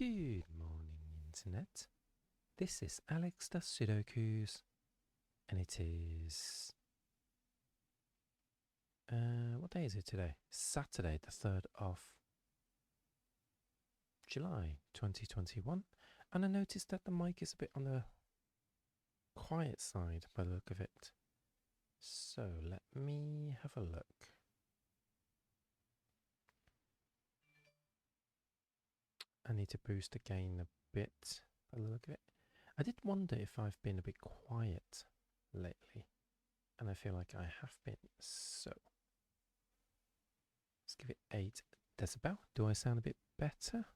Good morning, Internet. This is Alex does Sudokus, and it is. What day is it today? Saturday, the 3rd of July 2021. And I noticed that the mic is a bit on the quiet side by the look of it. So let me have a look. I need to boost the gain a bit by the look of it. I did wonder if I've been a bit quiet lately, and I feel like I have been. So let's give it 8 decibel. Do I sound a bit better?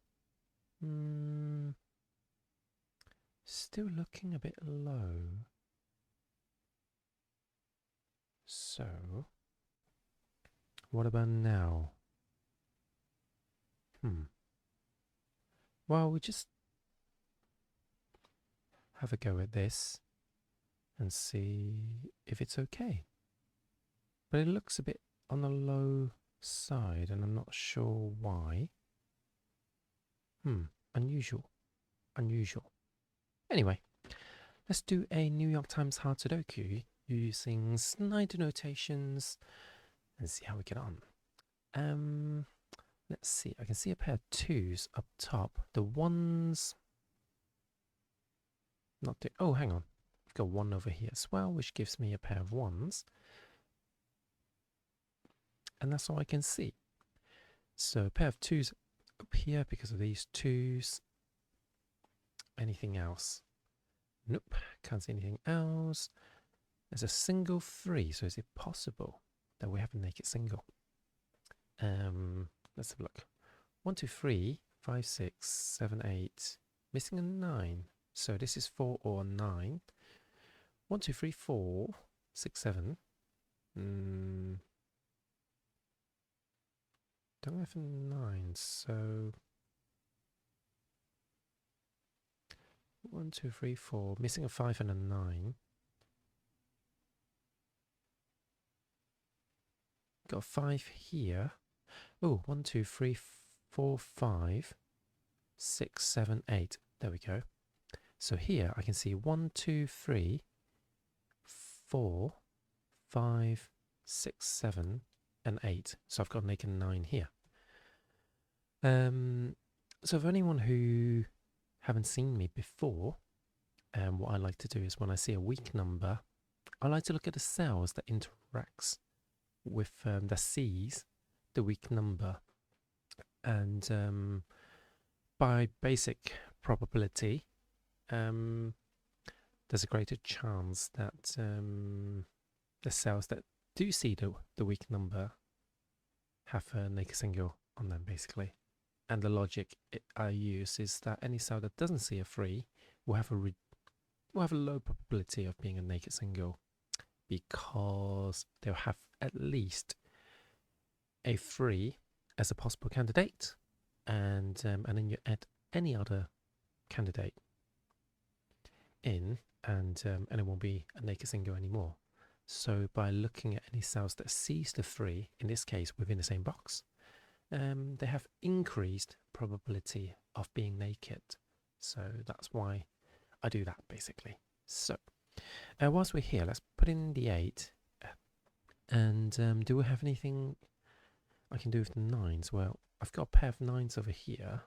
Still looking a bit low. So what about now? Well, we just have a go at this and see if it's okay. But it looks a bit on the low side, and I'm not sure why. Unusual. Anyway, let's do a New York Times hard Sudoku using Snyder notations and see how we get on. Let's see. I can see a pair of 2s up top. The ones... Not the... Oh, hang on. I've got 1 over here as well, which gives me a pair of 1s. And that's all I can see. So a pair of 2s up here because of these 2s. Anything else? Nope. Can't see anything else. There's a single 3. So is it possible that we have a naked single? Let's have a look. 1, 2, 3, 5, 6, 7, 8. Missing a 9. So this is 4 or 9. 1, 2, 3, 4, 6, 7. Don't have a 9. So 1, 2, 3, 4. Missing a 5 and a 9. Got a 5 here. Oh, 1, 2, 3, 4, 5, 6, 7, 8. There we go. So here I can see 1, 2, 3, 4, 5, 6, 7, and 8. So I've got a naked 9 here. So for anyone who haven't seen me before, what I like to do is when I see a weak number, I like to look at the cells that interacts with the C's, the weak number, and by basic probability, there's a greater chance that the cells that do see the weak number have a naked single on them, basically. And the logic I use is that any cell that doesn't see a 3 will have a low probability of being a naked single, because they'll have at least a 3 as a possible candidate, and then you add any other candidate in, and it won't be a naked single anymore. So by looking at any cells that sees the 3, in this case within the same box, they have increased probability of being naked. So that's why I do that, basically. So whilst we're here, let's put in the 8. And do we have anything I can do with the 9s? Well, I've got a pair of 9s over here,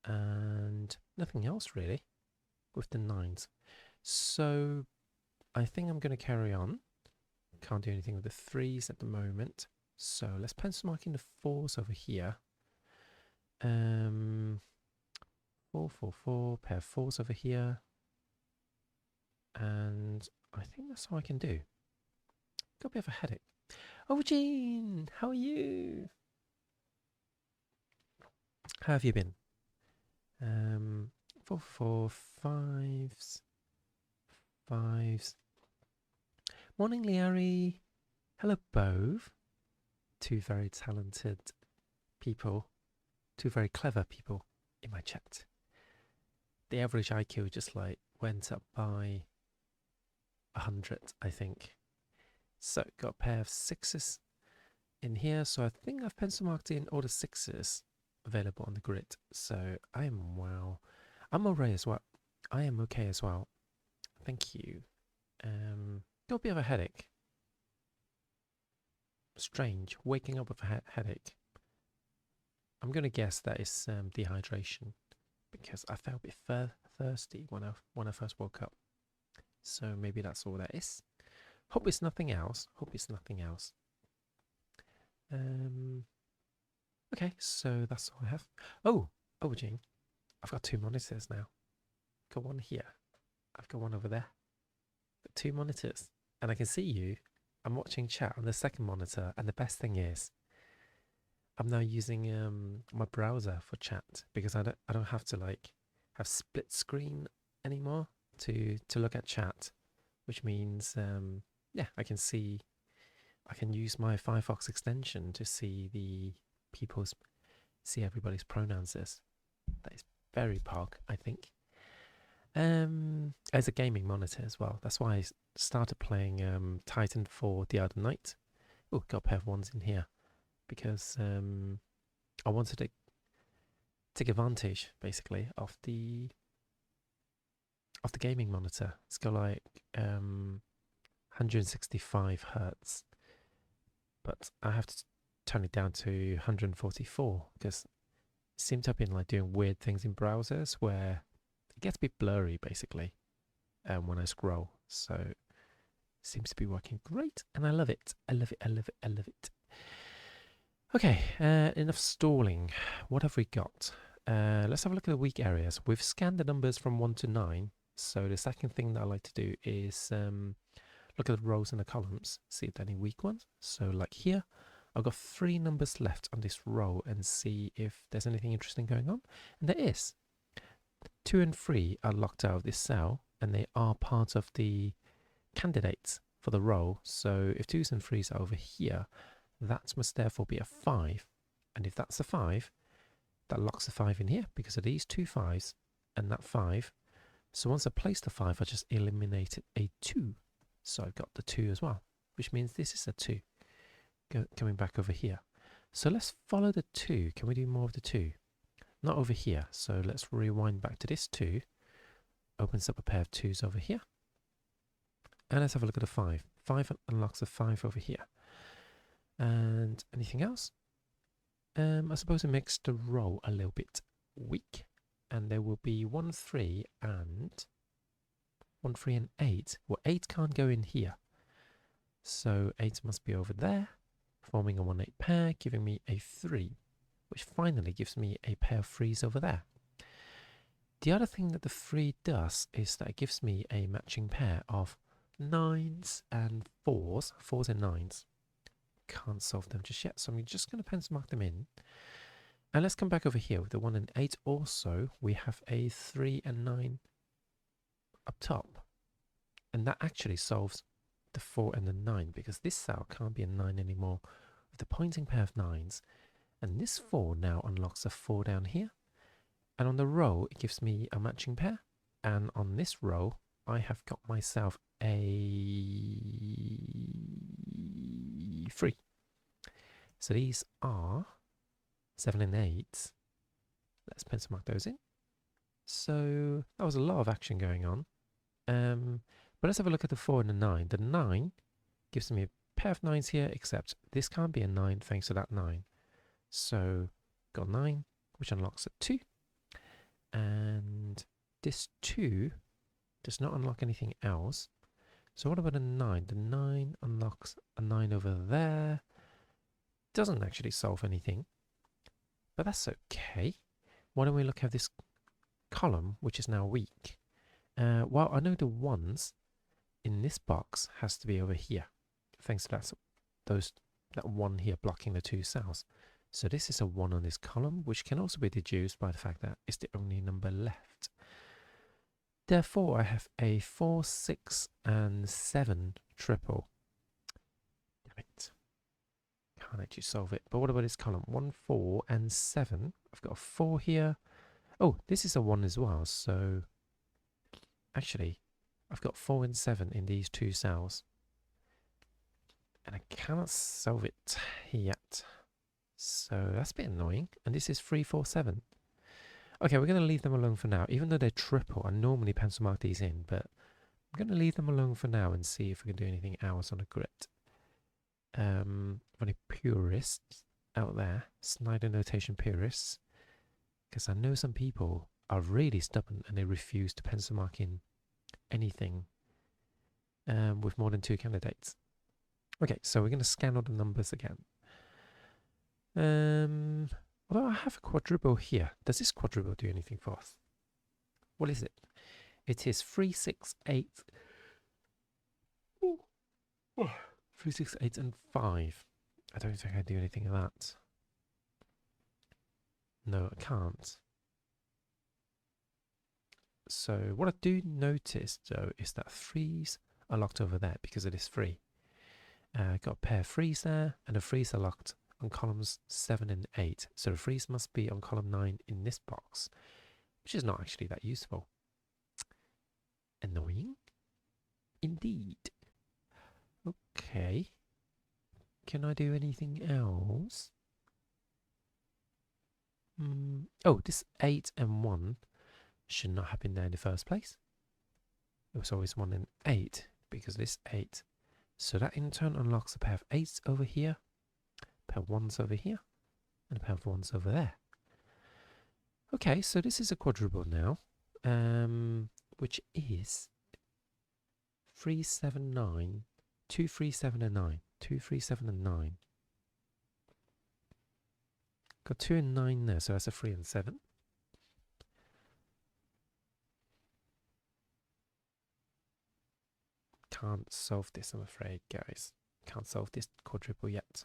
and nothing else really with the 9s. So I think I'm going to carry on. Can't do anything with the 3s at the moment. So let's pencil mark in the 4s over here. 4, 4, 4, pair of 4s over here. And I think that's all I can do. Got a bit of a headache. Oh, Jean, how are you? How have you been? 4, 4, 5s. 5s. Morning, Liari. Hello, Bove. 2 very talented people. 2 very clever people in my chat. The average IQ just like went up by 100, I think. So got a pair of 6s in here. So I think I've pencil marked in all the 6s. available on the grid. So I am I'm alright as well. I am okay as well. Thank you. Got a bit of a headache. Strange. Waking up with a headache. I'm gonna guess that is dehydration because I felt a bit thirsty when I first woke up. So maybe that's all that is. Hope it's nothing else. Okay, so that's all I have. Oh, Gene, I've got 2 monitors now. Got one here. I've got one over there. Got 2 monitors, and I can see you. I'm watching chat on the second monitor, and the best thing is, I'm now using my browser for chat because I don't have to like have split screen anymore to look at chat, which means yeah, I can use my Firefox extension to see everybody's pronouns. That is very pog, I think. As a gaming monitor as well. That's why I started playing Titan 4 the other night. Oh, got a pair of ones in here because I wanted to take advantage basically of the gaming monitor. It's got like 165 hertz, but I have to turn it down to 144 because it seems to have been like doing weird things in browsers where it gets a bit blurry basically when I scroll. So it seems to be working great, and I love it. I love it. Okay, enough stalling. What have we got? Let's have a look at the weak areas. We've scanned the numbers from 1 to 9. So the second thing that I like to do is look at the rows and the columns, see if there are any weak ones. So like here, I've got 3 numbers left on this row and see if there's anything interesting going on. And there is. 2 and 3 are locked out of this cell, and they are part of the candidates for the row. So if 2s and 3s are over here, that must therefore be a 5. And if that's a 5, that locks the 5 in here because of these 2 5s and that 5. So once I place the 5, I just eliminated a 2. So I've got the 2 as well, which means this is a 2. Coming back over here. So let's follow the 2. Can we do more of the 2? Not over here. So let's rewind back to this 2. Opens up a pair of 2s over here. And let's have a look at the 5. 5 unlocks a 5 over here. And anything else? I suppose it makes the row a little bit weak. And there will be 1, 3 and 8. Well, 8 can't go in here. So 8 must be over there, forming a 1, 8 pair, giving me a 3, which finally gives me a pair of 3s over there. The other thing that the 3 does is that it gives me a matching pair of 9s and 4s, 4s and 9s. Can't solve them just yet, so I'm just going to pencil mark them in. And let's come back over here with the 1 and 8 also. We have a 3 and 9 up top. And that actually solves the 4 and the 9 because this cell can't be a 9 anymore with the pointing pair of 9s. And this 4 now unlocks a 4 down here. And on the row, it gives me a matching pair. And on this row, I have got myself a 3. So these are 7 and 8. Let's pencil mark those in. So that was a lot of action going on. But let's have a look at the 4 and the 9. The 9 gives me a pair of 9s here, except this can't be a 9 thanks to that 9. So got 9, which unlocks a 2. And this 2 does not unlock anything else. So what about a 9? The 9 unlocks a 9 over there. Doesn't actually solve anything. But that's okay. Why don't we look at this column, which is now weak? Well, I know the 1s in this box has to be over here, thanks to that 1 here blocking the 2 cells. So this is a 1 on this column, which can also be deduced by the fact that it's the only number left. Therefore, I have a 4, 6, and 7 triple. Damn it. Can't actually solve it. But what about this column? 1, 4, and 7. I've got a 4 here. Oh, this is a 1 as well. So actually, I've got 4 and 7 in these 2 cells. And I cannot solve it yet. So that's a bit annoying. And this is 3, 4, 7. Okay, we're going to leave them alone for now. Even though they're triple, I normally pencil mark these in, but I'm going to leave them alone for now and see if we can do anything else on a grid. For any purists out there, Snyder notation purists, because I know some people are really stubborn and they refuse to pencil mark in anything with more than 2 candidates. Okay, so we're going to scan all the numbers again. Although I have a quadruple here. Does this quadruple do anything for us? What is it? It is 3, 6, 8. 3, 6, 8, and 5. I don't think I do anything of that. No, I can't. So what I do notice, though, is that 3s are locked over there because it is 3. Got a pair of 3s there, and the 3s are locked on columns 7 and 8. So the 3s must be on column 9 in this box, which is not actually that useful. Annoying. Indeed. Okay. Can I do anything else? Oh, this 8 and 1 should not have been there in the first place. It was always 1 and 8 because this 8. So that in turn unlocks a pair of 8s over here, a pair of 1s over here, and a pair of 1s over there. Okay, so this is a quadruple now, which is 3, 7, 9, 2, 3, 7, and 9. 2, 3, 7, and 9. Got 2 and 9 there, so that's a 3 and 7. Can't solve this, I'm afraid, guys. Can't solve this quadruple yet.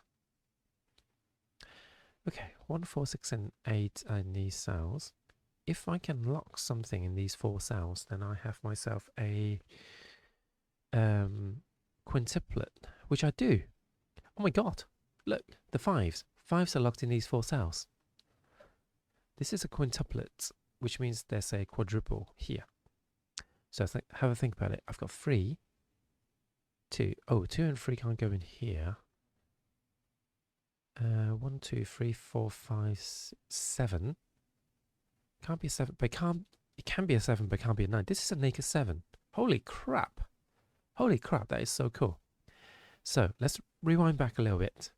Okay, 1, 4, 6, and 8 are in these cells. If I can lock something in these 4 cells, then I have myself a quintuplet, which I do. Oh my god, look, the 5s. 5s are locked in these 4 cells. This is a quintuplet, which means there's a quadruple here. So have a think about it. I've got 3, 2. Oh, 2 and 3 can't go in here. 1, 2, 3, 4, 5, 6, 7. Can't be a 7, but it can be a 7, but it can't be a 9. This is a naked 7. Holy crap. Holy crap, that is so cool. So let's rewind back a little bit.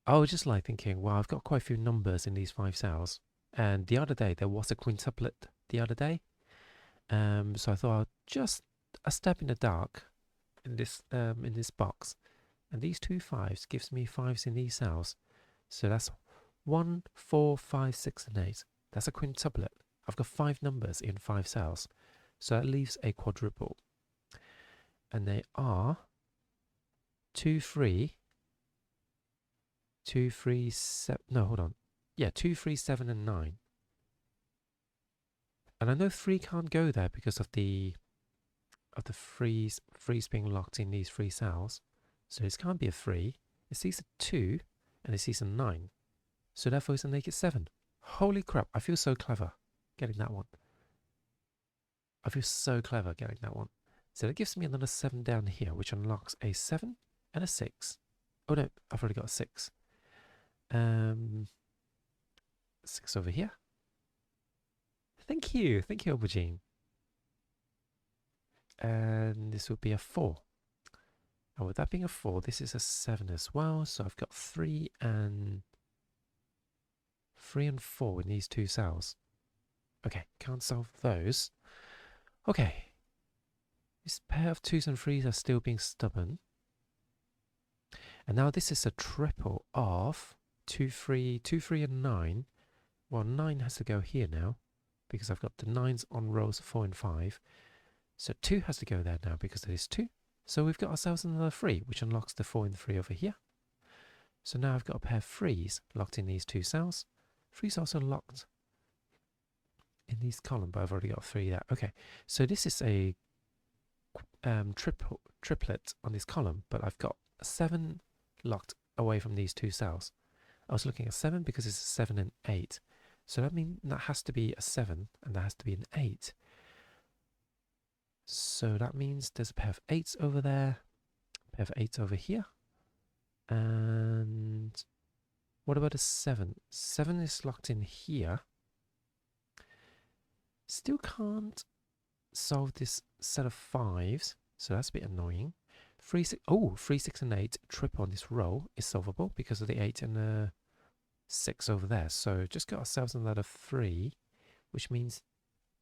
I was just like thinking, wow, I've got quite a few numbers in these 5 cells. And the other day, there was a quintuplet the other day. So I thought, just a step in the dark in this box. And these 2 5s gives me 5s in these cells. So that's 1, 4, 5, 6, and 8. That's a quintuplet. I've got 5 numbers in 5 cells. So that leaves a quadruple. And they are 2, 3, 2, 3, 7. No, hold on. Yeah, 2, 3, 7, and 9. And I know 3 can't go there because of the threes being locked in these 3 cells. So this can't be a 3. It sees a 2 and it sees a 9. So therefore it's a naked 7. Holy crap, I feel so clever getting that one. I feel so clever getting that one. So that gives me another 7 down here, which unlocks a 7 and a 6. Oh no, I've already got a 6. 6 over here. Thank you, Aubergine. And this would be a 4. And with that being a 4, this is a 7 as well. So I've got 3 and 4 in these 2 cells. Okay, can't solve those. Okay. This pair of 2s and 3s are still being stubborn. And now this is a triple of 2, 3, 2, 3, and 9. Well, 9 has to go here now because I've got the 9s on rows 4 and 5. So 2 has to go there now because it is 2. So we've got ourselves another 3, which unlocks the 4 and 3 over here. So now I've got a pair of 3s locked in these 2 cells. 3's also locked in these columns, but I've already got 3 there. Okay, so this is a triplet on this column, but I've got 7 locked away from these 2 cells. I was looking at 7 because it's a 7 and 8. So that means that has to be a 7 and that has to be an 8. So that means there's a pair of 8s over there, a pair of 8s over here, and What about a 7? 7 is locked in here. Still can't solve this set of 5s, so that's a bit annoying. 3, 6, oh, 3, 6, and 8 trip on this row is solvable because of the 8 and the 6 over there. So just got ourselves another 3, which means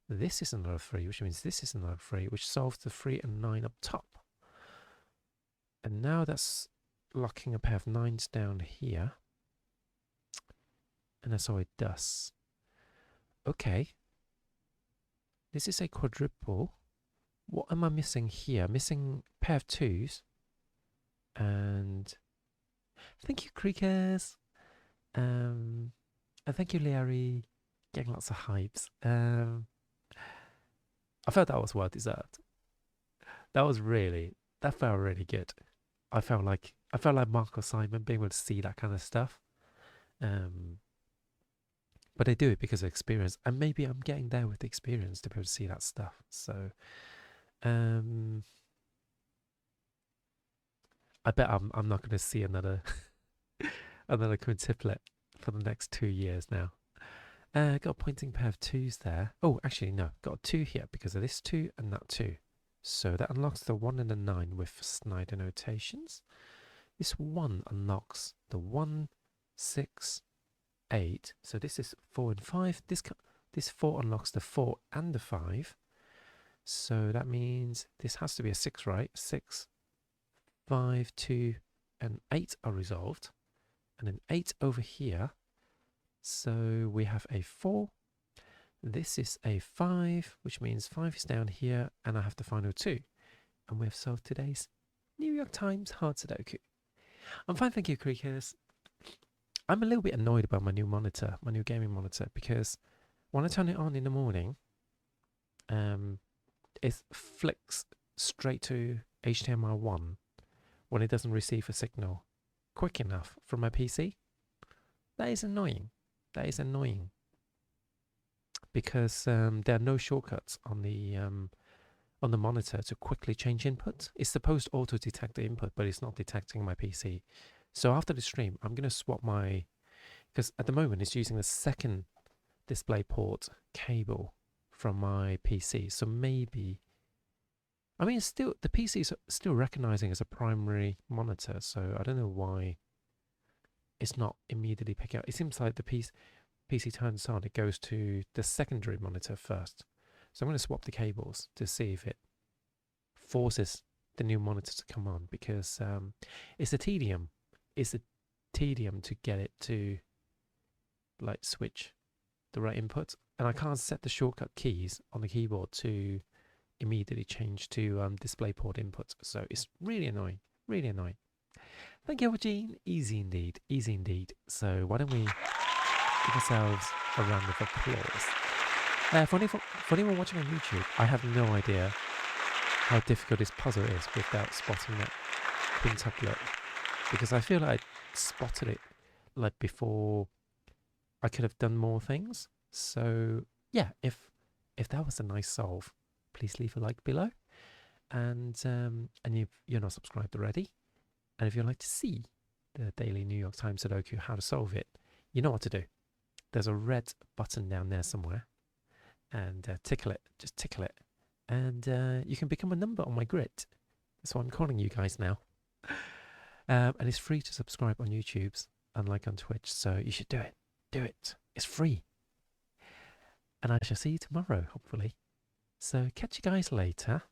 this is another 3, which means this is another 3, which solves the 3 and 9 up top. And now that's locking a pair of 9s down here. And that's all it does. Okay. This is a quadruple. What am I missing here? Missing a pair of 2s. And thank you, Creakers. And thank you, Larry. Getting lots of hypes. I felt that was well deserved. That felt really good. I felt like Mark or Simon being able to see that kind of stuff. But I do it because of experience, and maybe I'm getting there with the experience to be able to see that stuff. So, I bet I'm not going to see another another quintuplet for the next 2 years now. Got a pointing pair of 2s there. Oh, actually no, got a 2 here because of this 2 and that 2. So that unlocks the 1 and the 9 with Snyder notations. This 1 unlocks the 1, 6, 8. So this is 4 and 5. This 4 unlocks the 4 and the 5. So that means this has to be a 6, right? 6, 5, 2, and 8 are resolved. And then 8 over here. So we have a 4. This is a 5, which means 5 is down here, and I have the final 2. And we have solved today's New York Times hard Sudoku. I'm fine, thank you, Creakers. I'm a little bit annoyed about my new monitor, my new gaming monitor, because when I turn it on in the morning, it flicks straight to HDMI 1 when it doesn't receive a signal quick enough from my PC. That is annoying. That is annoying. Because there are no shortcuts on the monitor to quickly change input. It's supposed to auto-detect the input, but it's not detecting my PC. So after the stream, I'm going to swap because at the moment it's using the second DisplayPort cable from my PC. So maybe, I mean, the PC is still recognizing as a primary monitor. So I don't know why it's not immediately picking up. It seems like the PC turns on, it goes to the secondary monitor first. So I'm going to swap the cables to see if it forces the new monitor to come on, because it's a tedium to get it to like switch the right input, and I can't set the shortcut keys on the keyboard to immediately change to DisplayPort input. So it's really annoying, really annoying. Thank you, Eugene. Easy indeed, easy indeed. So why don't we give ourselves a round of applause. For anyone watching on YouTube, I have no idea how difficult this puzzle is without spotting that quintuplet, because I feel like I spotted it like before I could have done more things. So yeah, if that was a nice solve, please leave a like below, and if you're not subscribed already, and if you'd like to see the daily New York Times Sudoku, how to solve it, you know what to do. There's a red button down there somewhere, and tickle it, just tickle it, and you can become a number on my grid. That's what I'm calling you guys now. And it's free to subscribe on YouTube's, unlike on Twitch, so you should do it. Do it. It's free. And I shall see you tomorrow, hopefully. So catch you guys later.